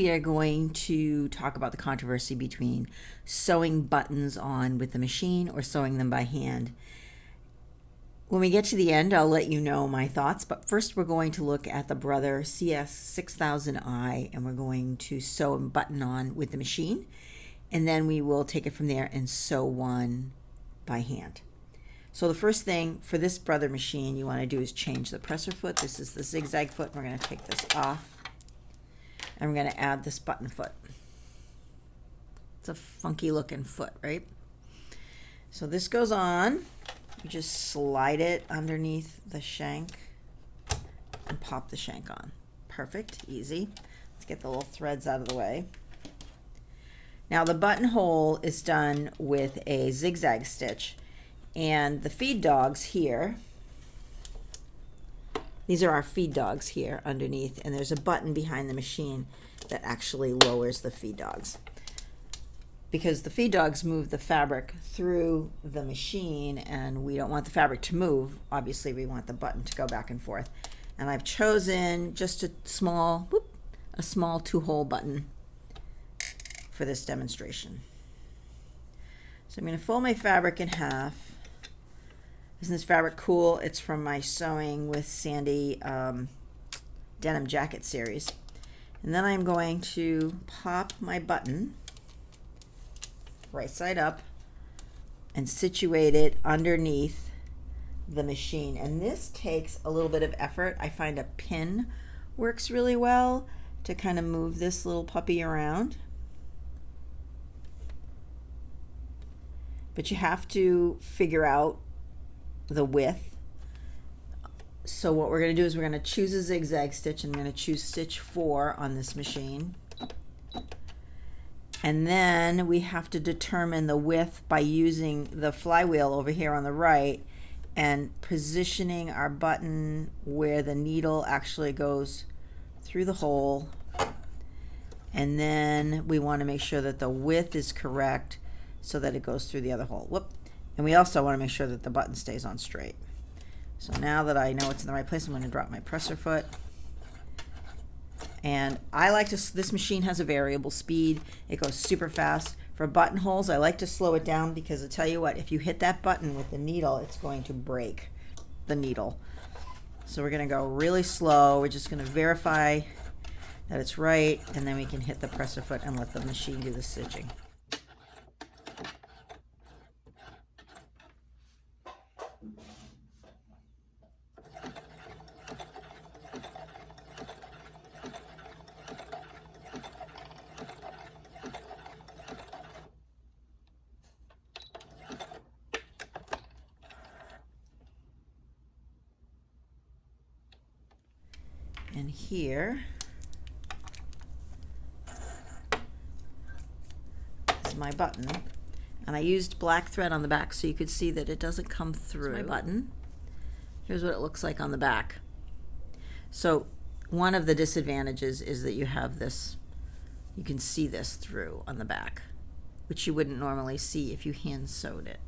we are going to talk about the controversy between sewing buttons on with the machine or sewing them by hand. When we get to the end, I'll let you know my thoughts, but first we're going to look at the Brother CS6000i, and we're going to sew a button on with the machine, and then we will take it from there and sew one by hand. So the first thing for this Brother machine you want to do is change the presser foot. This is the zigzag foot. We're going to take this off, and we're going to add this button foot. It's a funky looking foot, right? So this goes on. You just slide it underneath the shank and pop the shank on. Perfect, easy. Let's get the little threads out of the way. Now the buttonhole is done with a zigzag stitch, and the feed dogs here, these are our feed dogs here underneath, and there's a button behind the machine that actually lowers the feed dogs. Because the feed dogs move the fabric through the machine, and we don't want the fabric to move. Obviously, we want the button to go back and forth. And I've chosen just a small 2-hole button for this demonstration. So I'm going to fold my fabric in half. Isn't this fabric cool? It's from my Sewing with Sandi denim jacket series. And then I'm going to pop my button right side up and situate it underneath the machine. And this takes a little bit of effort. I find a pin works really well to kind of move this little puppy around. But you have to figure out the width. So what we're going to do is we're going to choose a zigzag stitch, and I'm going to choose stitch 4 on this machine. And then we have to determine the width by using the flywheel over here on the right and positioning our button where the needle actually goes through the hole. And then we want to make sure that the width is correct so that it goes through the other hole. Whoop. And we also want to make sure that the button stays on straight. So now that I know it's in the right place, I'm going to drop my presser foot. And I like to, this machine has a variable speed. It goes super fast. For buttonholes, I like to slow it down because I tell you what, if you hit that button with the needle, it's going to break the needle. So we're going to go really slow. We're just going to verify that it's right, and then we can hit the presser foot and let the machine do the stitching. And here is my button, and I used black thread on the back so you could see that it doesn't come through. My button. Here's what it looks like on the back. So one of the disadvantages is that you have this, you can see this through on the back, which you wouldn't normally see if you hand sewed it.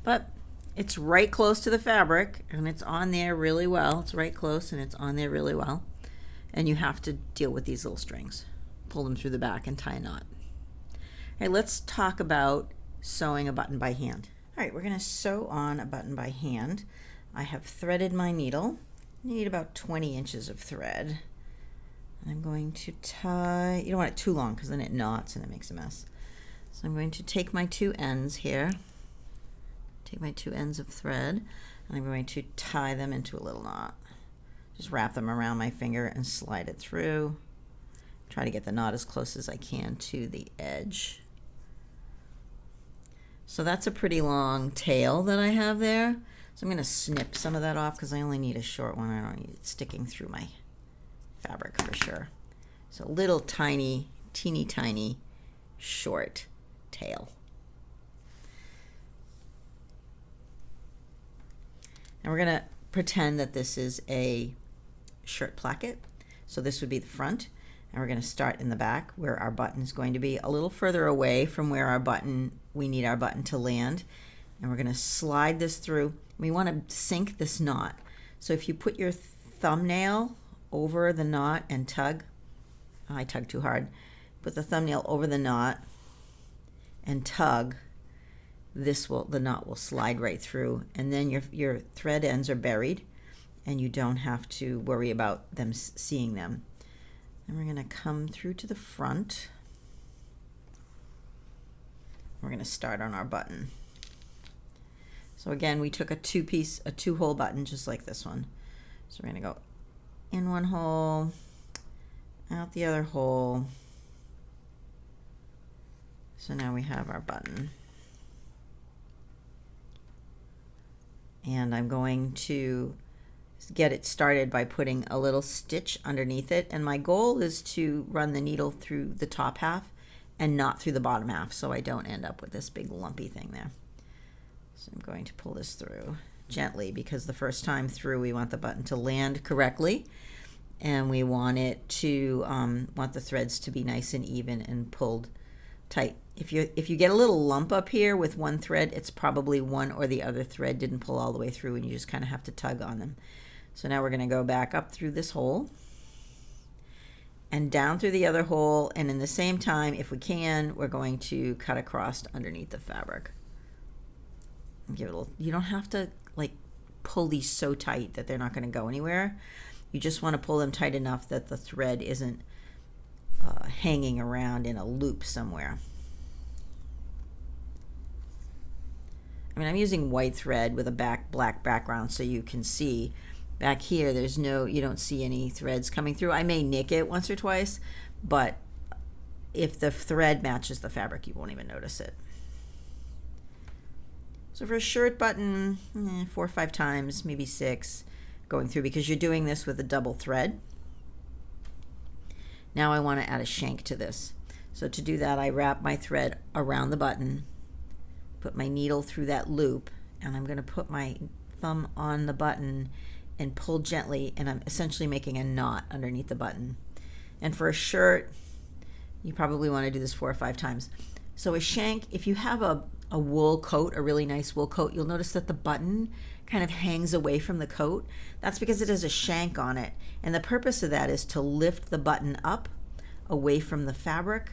But it's right close to the fabric, and it's on there really well. It's right close, and it's on there really well. And you have to deal with these little strings. Pull them through the back and tie a knot. All right, let's talk about sewing a button by hand. All right, we're going to sew on a button by hand. I have threaded my needle. I need about 20 inches of thread. I'm going to tie, you don't want it too long because then it knots and it makes a mess. So I'm going to take my 2 ends here. Take my 2 ends of thread, and I'm going to tie them into a little knot. Just wrap them around my finger and slide it through. Try to get the knot as close as I can to the edge. So that's a pretty long tail that I have there. So I'm going to snip some of that off because I only need a short one. I don't need it sticking through my fabric for sure. So little tiny, teeny tiny, short tail. And we're going to pretend that this is a shirt placket. So this would be the front. And we're going to start in the back where our button is going to be a little further away from where we need our button to land. And we're going to slide this through. We want to sink this knot. So if you put your thumbnail over the knot and tug, I tugged too hard. Put the thumbnail over the knot and tug. The knot will slide right through, and then your thread ends are buried, and you don't have to worry about them seeing them. And we're going to come through to the front. We're going to start on our button. So again, we took a two-hole button just like this one. So we're going to go in one hole, out the other hole. So now we have our button. And I'm going to get it started by putting a little stitch underneath it. And my goal is to run the needle through the top half and not through the bottom half, so I don't end up with this big lumpy thing there. So I'm going to pull this through gently, because the first time through we want the button to land correctly, and we want it to want the threads to be nice and even and pulled tight. If you get a little lump up here with one thread, it's probably one or the other thread didn't pull all the way through, and you just kind of have to tug on them. So now we're going to go back up through this hole and down through the other hole, and in the same time, if we can, we're going to cut across underneath the fabric. And give it a little, you don't have to like pull these so tight that they're not going to go anywhere. You just want to pull them tight enough that the thread isn't hanging around in a loop somewhere. I mean, I'm using white thread with a black background so you can see. Back here, you don't see any threads coming through. I may nick it once or twice, but if the thread matches the fabric, you won't even notice it. So for a shirt button, 4 or 5 times, maybe 6, going through, because you're doing this with a double thread. Now I want to add a shank to this. So to do that, I wrap my thread around the button, put my needle through that loop, and I'm going to put my thumb on the button and pull gently, and I'm essentially making a knot underneath the button. And for a shirt, you probably want to do this 4 or 5 times. So a shank, if you have a wool coat, a really nice wool coat, you'll notice that the button kind of hangs away from the coat. That's because it has a shank on it. And the purpose of that is to lift the button up away from the fabric.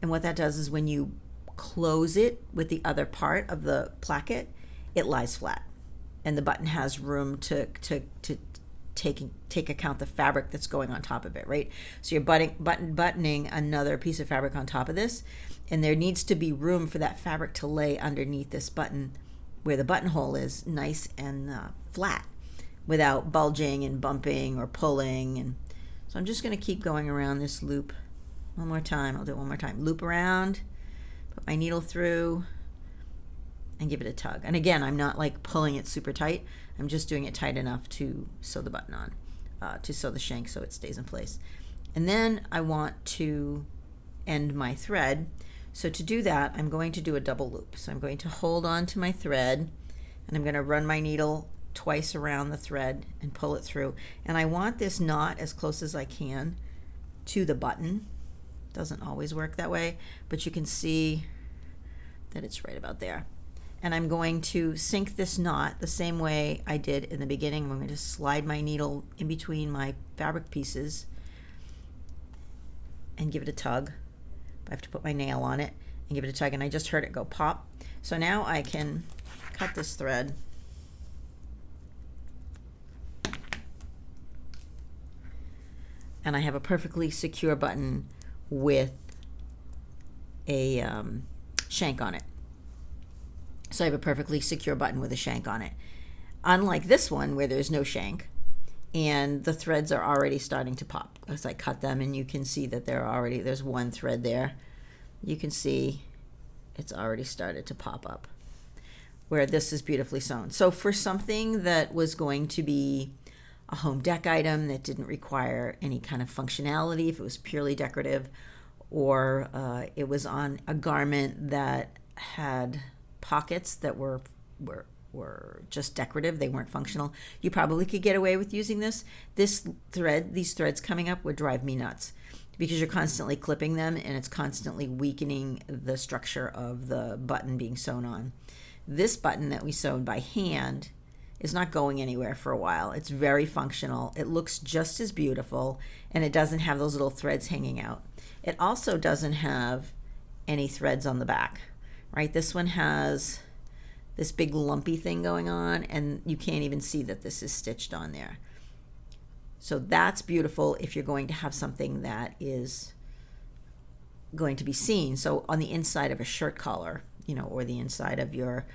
And what that does is when you close it with the other part of the placket, it lies flat. And the button has room to take account the fabric that's going on top of it, right? So you're buttoning another piece of fabric on top of this, and there needs to be room for that fabric to lay underneath this button where the buttonhole is, nice and flat, without bulging and bumping or pulling. And so I'm just going to keep going around this loop one more time. I'll do it one more time. Loop around, put my needle through, and give it a tug. And again, I'm not like pulling it super tight. I'm just doing it tight enough to sew the button on, to sew the shank so it stays in place. And then I want to end my thread. So to do that, I'm going to do a double loop. So I'm going to hold on to my thread, and I'm going to run my needle twice around the thread and pull it through. And I want this knot as close as I can to the button. Doesn't always work that way, but you can see that it's right about there. And I'm going to sink this knot the same way I did in the beginning. I'm going to slide my needle in between my fabric pieces and give it a tug. I have to put my nail on it and give it a tug, and I just heard it go pop. So now I can cut this thread. And I have a perfectly secure button with a shank on it. So I have a perfectly secure button with a shank on it. Unlike this one where there's no shank and the threads are already starting to pop. As I cut them, and you can see that there's one thread there. You can see it's already started to pop up, where this is beautifully sewn. So for something that was going to be a home dec item that didn't require any kind of functionality, if it was purely decorative, or it was on a garment that had pockets that were just decorative, they weren't functional, you probably could get away with using this. These threads coming up would drive me nuts, because you're constantly clipping them and it's constantly weakening the structure of the button being sewn on. This button that we sewed by hand is not going anywhere for a while. It's very functional. It looks just as beautiful, and it doesn't have those little threads hanging out. It also doesn't have any threads on the back, right? This one has this big lumpy thing going on, and you can't even see that this is stitched on there. So that's beautiful if you're going to have something that is going to be seen. So on the inside of a shirt collar, you know, or the inside of your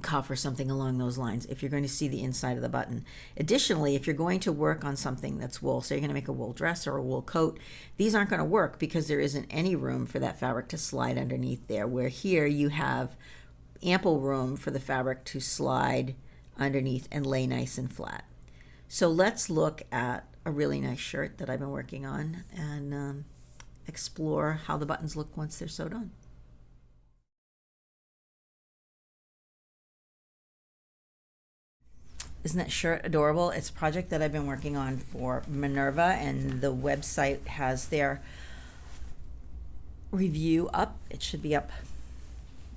cuff or something along those lines, if you're going to see the inside of the button. Additionally, if you're going to work on something that's wool, so you're going to make a wool dress or a wool coat, these aren't going to work because there isn't any room for that fabric to slide underneath there, where here you have ample room for the fabric to slide underneath and lay nice and flat. So let's look at a really nice shirt that I've been working on and explore how the buttons look once they're sewed on. Isn't that shirt adorable? It's a project that I've been working on for Minerva, and the website has their review up. It should be up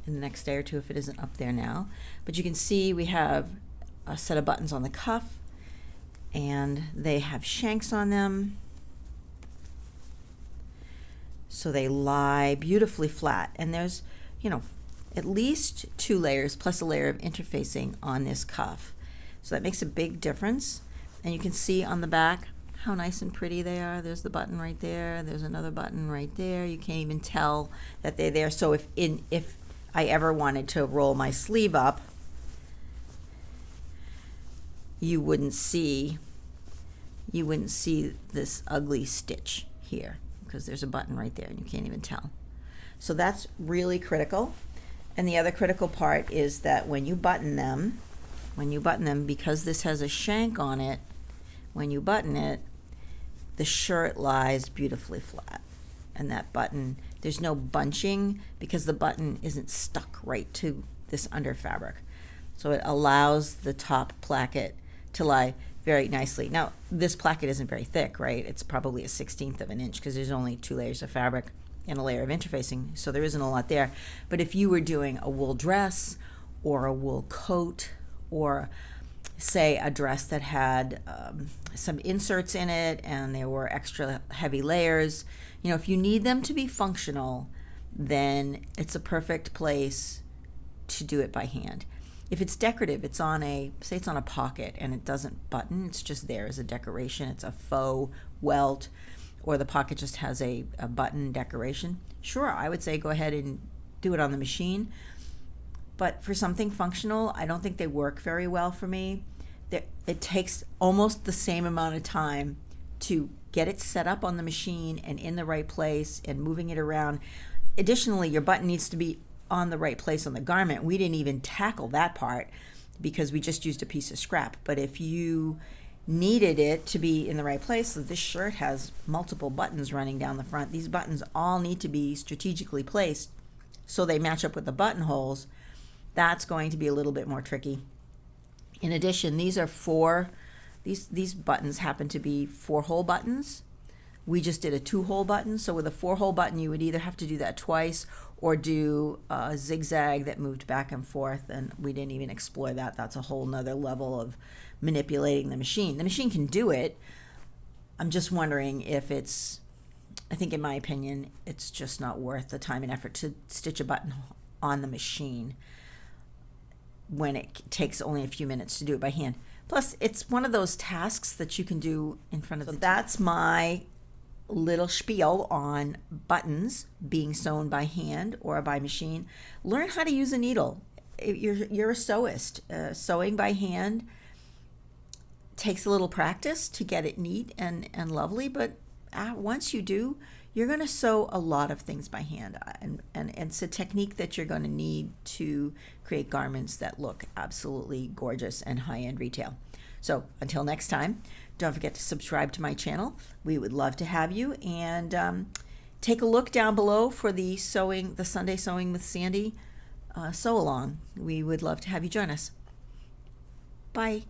in the next day or two if it isn't up there now. But you can see we have a set of buttons on the cuff, and they have shanks on them. So they lie beautifully flat, and there's, you know, at least 2 layers plus a layer of interfacing on this cuff. So that makes a big difference. And you can see on the back how nice and pretty they are. There's the button right there. There's another button right there. You can't even tell that they're there. So if I ever wanted to roll my sleeve up, you wouldn't see this ugly stitch here because there's a button right there and you can't even tell. So that's really critical. And the other critical part is that when you button them, because this has a shank on it, when you button it, the shirt lies beautifully flat. And that button, there's no bunching because the button isn't stuck right to this under fabric. So it allows the top placket to lie very nicely. Now, this placket isn't very thick, right? It's probably a 1/16 of an inch because there's only 2 layers of fabric and a layer of interfacing, so there isn't a lot there. But if you were doing a wool dress or a wool coat, or say a dress that had some inserts in it and there were extra heavy layers, you know, if you need them to be functional, then it's a perfect place to do it by hand. If it's decorative, it's on a, say it's on a pocket and it doesn't button, it's just there as a decoration, it's a faux welt, or the pocket just has a button decoration, sure, I would say go ahead and do it on the machine. But for something functional, I don't think they work very well for me. It takes almost the same amount of time to get it set up on the machine and in the right place and moving it around. Additionally, your button needs to be on the right place on the garment. We didn't even tackle that part because we just used a piece of scrap. But if you needed it to be in the right place, so this shirt has multiple buttons running down the front. These buttons all need to be strategically placed so they match up with the buttonholes. That's going to be a little bit more tricky. In addition, these buttons happen to be 4-hole buttons. We just did a 2-hole button. So with a 4-hole button, you would either have to do that twice or do a zigzag that moved back and forth. And we didn't even explore that. That's a whole nother level of manipulating the machine. The machine can do it. I'm just wondering if I think in my opinion, it's just not worth the time and effort to stitch a button on the machine when it takes only a few minutes to do it by hand. Plus, it's one of those tasks that you can do in front of the TV. That's my little spiel on buttons being sewn by hand or by machine. Learn how to use a needle. You're a sewist. Sewing by hand takes a little practice to get it neat and lovely, but once you do, you're going to sew a lot of things by hand, and it's a technique that you're going to need to create garments that look absolutely gorgeous and high-end retail. So until next time, don't forget to subscribe to my channel. We would love to have you, and take a look down below for the Sunday Sewing with Sandi sew along. We would love to have you join us. Bye.